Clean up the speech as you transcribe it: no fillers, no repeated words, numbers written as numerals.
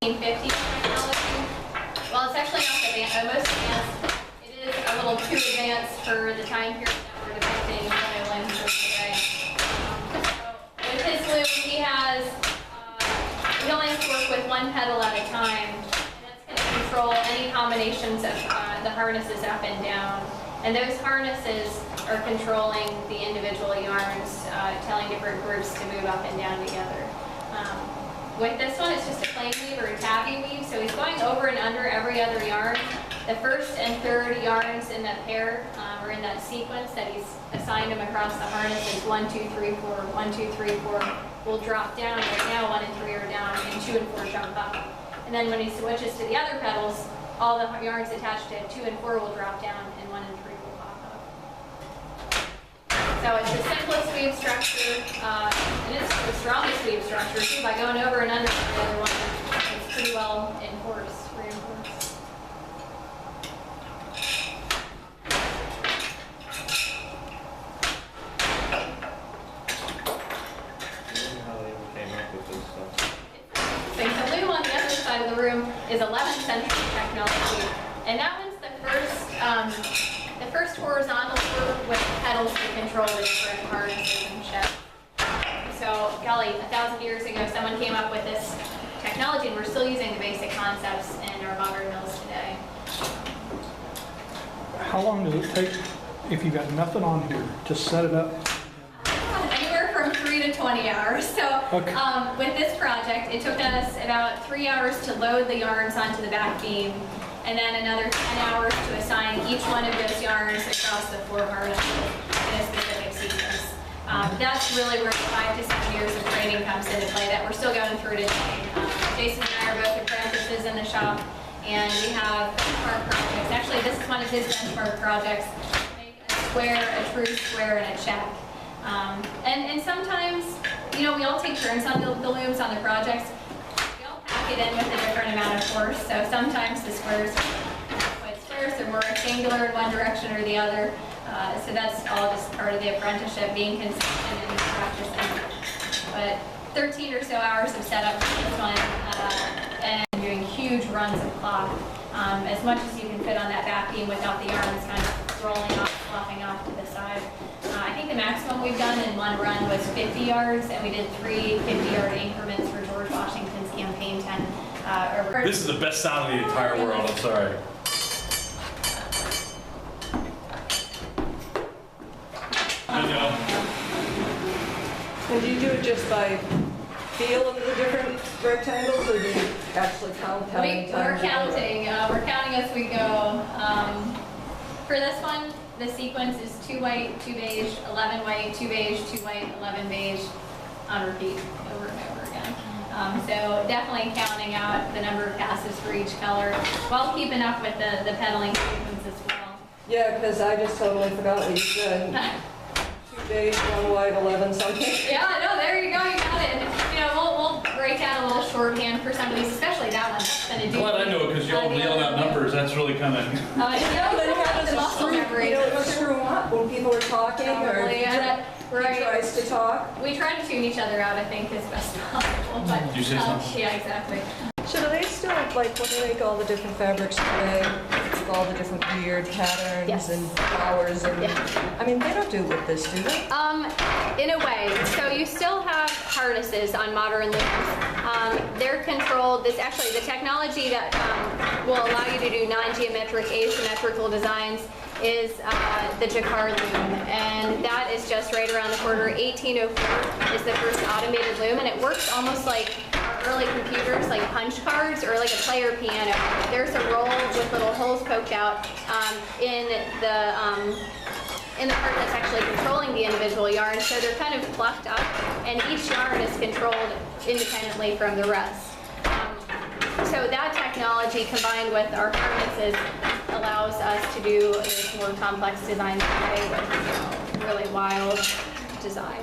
1950 technology. Well, it's actually not the most advanced. It is a little too advanced for the time period that we're depicting in Colonial Williamsburg today. So with his loom, he only has to work with one pedal at a time, and that's going to control any combinations of the harnesses up and down. And those harnesses are controlling the individual yarns, telling different groups to move up and down together. With this one, it's just a plain weave or a tabby weave, so he's going over and under every other yarn. The first and third yarns in that pair, or in that sequence that he's assigned them across the harness is 1, 2, 3, 4, 1, 2, 3, 4 will drop down. Right now 1 and 3 are down and 2 and 4 jump up. And then when he switches to the other pedals, all the yarns attached to 2 and 4 will drop down and 1 and 3 will pop up. So it's the simplest weave structure, and it's the strongest weave structure too. By going over and under the other one, it's pretty well reinforced. So the loom on the other side of the room is 11th century technology, and that one's the first horizontal loop with pedals to control the different harnesses and shit. So, golly, 1,000 years ago, someone came up with this technology, and we're still using the basic concepts in our modern mills today. How long does it take, if you've got nothing on here, to set it up? Anywhere from 3 to 20 hours. So, okay. With this project, it took us about 3 hours to load the yarns onto the back beam, and then another 10 hours to assign each one of those yarns across the 4 harnesses in a specific sequence. That's really where the 5 to 7 years of training comes into play that we're still going through today. Jason and I are both apprentices in the shop, and we have benchmark projects. Actually, this is one of his benchmark projects: make a square, a true square, and a check. And sometimes, we all take turns on the looms on the projects. It in with a different amount of force, so sometimes the squares are more rectangular in one direction or the other, so that's all just part of the apprenticeship, being consistent and practicing. But 13 or so hours of setup for this one, and doing huge runs of cloth, as much as you can fit on that back beam without the yarns kind of rolling off, flopping off to the side. I think the maximum we've done in one run was 50 yards, and we did 3 50-yard increments for George Washington's campaign tent. This is the best sound in the entire world, I'm sorry. And do you do it just by feel of the different rectangles, or do you actually count how many times? We're counting as we go. For this one, the sequence is 2 white, 2 beige, 11 white, 2 beige, 2 white, 11 beige, on repeat over and over again. So definitely counting out the number of passes for each color, while keeping up with the pedaling sequence as well. Yeah, because I just totally forgot what you said. 2 beige, 1 white, 11 something. Yeah, no, there you go, you got it. We'll break out a little shorthand for some of these, especially that one. That's gonna do. Glad I know it, because y'all yelling out numbers, that's really kind of... Yeah, but how does muscle memory. You don't screw them up when people are talking, Probably, or he tries to talk? We try to tune each other out, I think, as best possible. But, Did you say something? Yeah, exactly. So do they still, like, when they make all the different fabrics today, with all the different weird patterns Yes. and flowers and, Yeah. I mean, they don't do with this, do they? In a way. So you still have harnesses on modern looms. They're controlled. This actually, the technology that will allow you to do non-geometric, asymmetrical designs is the jacquard loom, and that is just right around the corner. 1804 is the first automated loom, and it works almost like early computers, like punch cards or like a player piano. There's a roll with little holes poked out in the part that's actually controlling the individual yarn, so they're kind of plucked up, and each yarn is controlled independently from the rest. So that technology combined with our harnesses allows us to do more complex designs today with really wild design.